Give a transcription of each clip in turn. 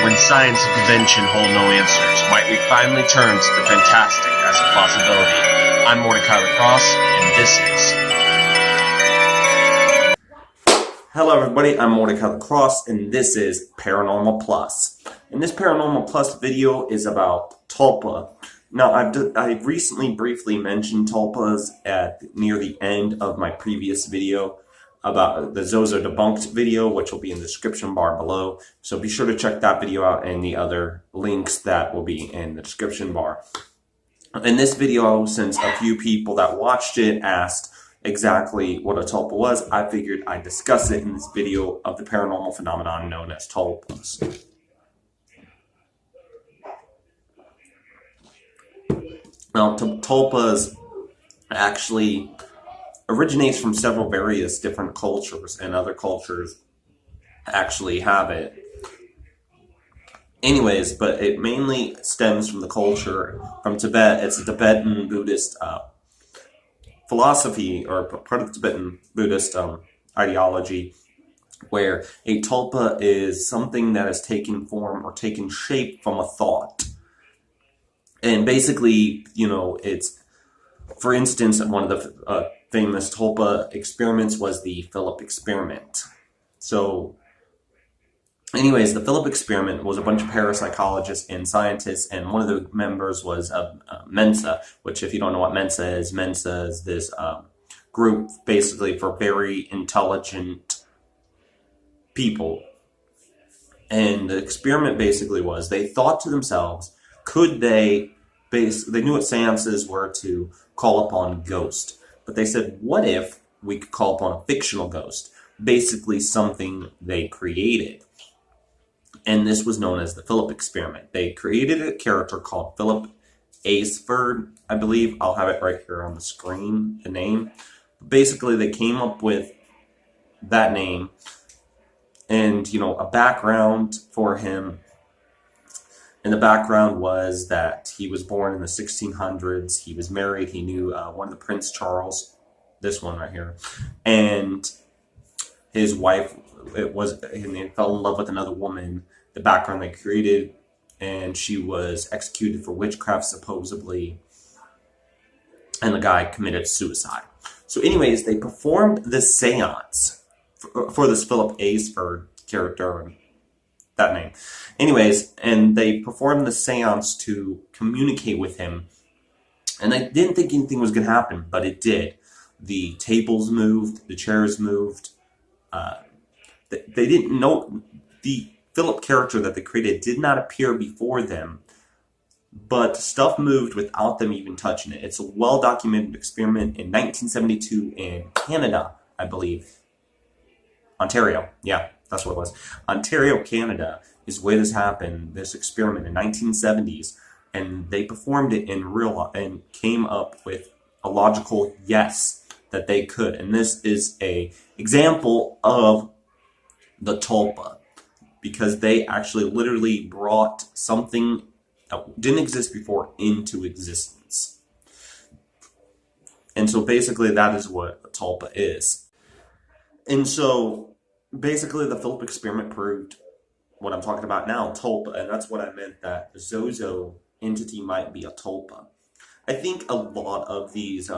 When science and convention hold no answers, might we finally turn to the fantastic as a possibility? I'm Mortika, Lacrosse, and this is... Hello everybody, I'm Mortika Lacrosse, and this is Paranormal Plus. And this Paranormal Plus video is about Tulpa. Now, I recently briefly mentioned Tulpas near the end of my previous video about the Zozo debunked video, which will be in the description bar below. So be sure to check that video out and the other links that will be in the description bar. In this video, since a few people that watched it asked exactly what a tulpa was, I figured I'd discuss it in this video of the paranormal phenomenon known as tulpas. Now, tulpas actually originates from several various different cultures, and other cultures actually have it. Anyways, but it mainly stems from the culture from Tibet. It's a Tibetan Buddhist philosophy, or part of the Tibetan Buddhist ideology, where a tulpa is something that has taken form or taken shape from a thought. And basically, you know, it's, for instance, one of the famous tulpa experiments was the Phillip Experiment. So, anyways, the Phillip Experiment was a bunch of parapsychologists and scientists, and one of the members was Mensa, which, if you don't know what Mensa is this group basically for very intelligent people. And the experiment basically was, they thought to themselves, could they knew what seances were to call upon ghosts, but they said, what if we could call upon a fictional ghost? Basically something they created. And this was known as the Phillip Experiment. They created a character called Phillip Experiment, I believe. I'll have it right here on the screen, the name. Basically, they came up with that name and, you know, a background for him. And the background was that he was born in the 1600s. He was married. He knew one of the Prince Charles, this one right here. And his wife, and they fell in love with another woman. The background they created, and she was executed for witchcraft supposedly, and the guy committed suicide. So anyways, they performed this seance for this Phillip Experiment character, that name. Anyways, and they performed the seance to communicate with him, and I didn't think anything was going to happen, but it did. The tables moved, the chairs moved. They didn't know, the Phillip character that they created did not appear before them, but stuff moved without them even touching it. It's a well-documented experiment in 1972 in Canada, I believe. Ontario, yeah, that's what it was. Ontario, Canada is where this happened, this experiment in 1970s, and they performed it in real life and came up with a logical yes that they could. And this is a example of the tulpa, because they actually literally brought something that didn't exist before into existence. And so basically that is what a tulpa is. And so basically the Phillip Experiment proved what I'm talking about now, tulpa, and that's what I meant, that the Zozo entity might be a tulpa. I think a lot of these,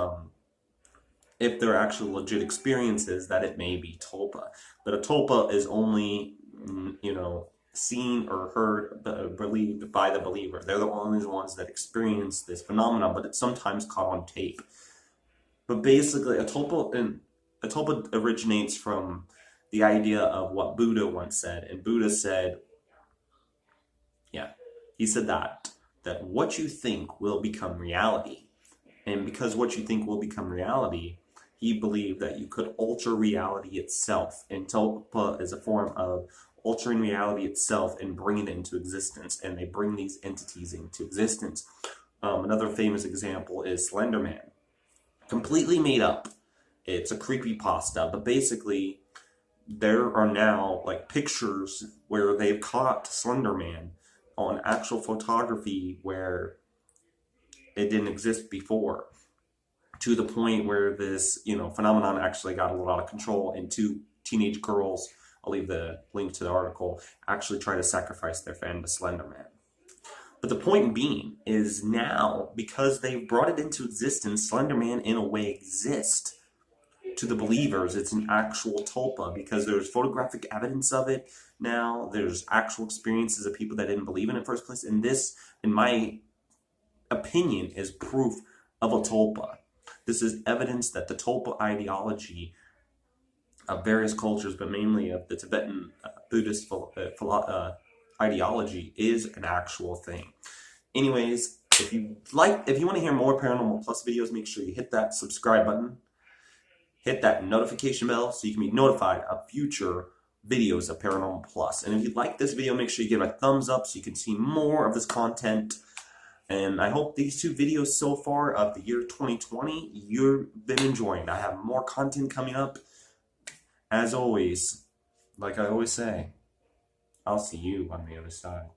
if they're actually legit experiences, that it may be tulpa. But a tulpa is only, you know, seen or heard, believed by the believer. They're the only ones that experience this phenomenon, but it's sometimes caught on tape. But basically, a tulpa originates from the idea of what Buddha once said. And Buddha said, yeah, he said that what you think will become reality. And because what you think will become reality, he believed that you could alter reality itself. And tulpa is a form of altering reality itself and bringing it into existence. And they bring these entities into existence. Another famous example is Slender Man. Completely made up. It's a creepypasta, but basically there are now like pictures where they've caught Slender Man on actual photography where it didn't exist before, to the point where this, you know, phenomenon actually got a little out of control, and two teenage girls I'll leave the link to the article, actually try to sacrifice their fan to Slender Man. But the point being is now, because they've brought it into existence, Slender Man in a way exists. To the believers, it's an actual tulpa because there's photographic evidence of it now. There's actual experiences of people that didn't believe in it in the first place. And this, in my opinion, is proof of a tulpa. This is evidence that the tulpa ideology of various cultures, but mainly of the Tibetan Buddhist ideology, is an actual thing. Anyways, if you want to hear more Paranormal Plus videos, make sure you hit that subscribe button. Hit that notification bell so you can be notified of future videos of Paranormal Plus. And if you like this video, make sure you give it a thumbs up so you can see more of this content. And I hope these 2 videos so far of the year 2020 you've been enjoying. I have more content coming up. As always, like I always say, I'll see you on the other side.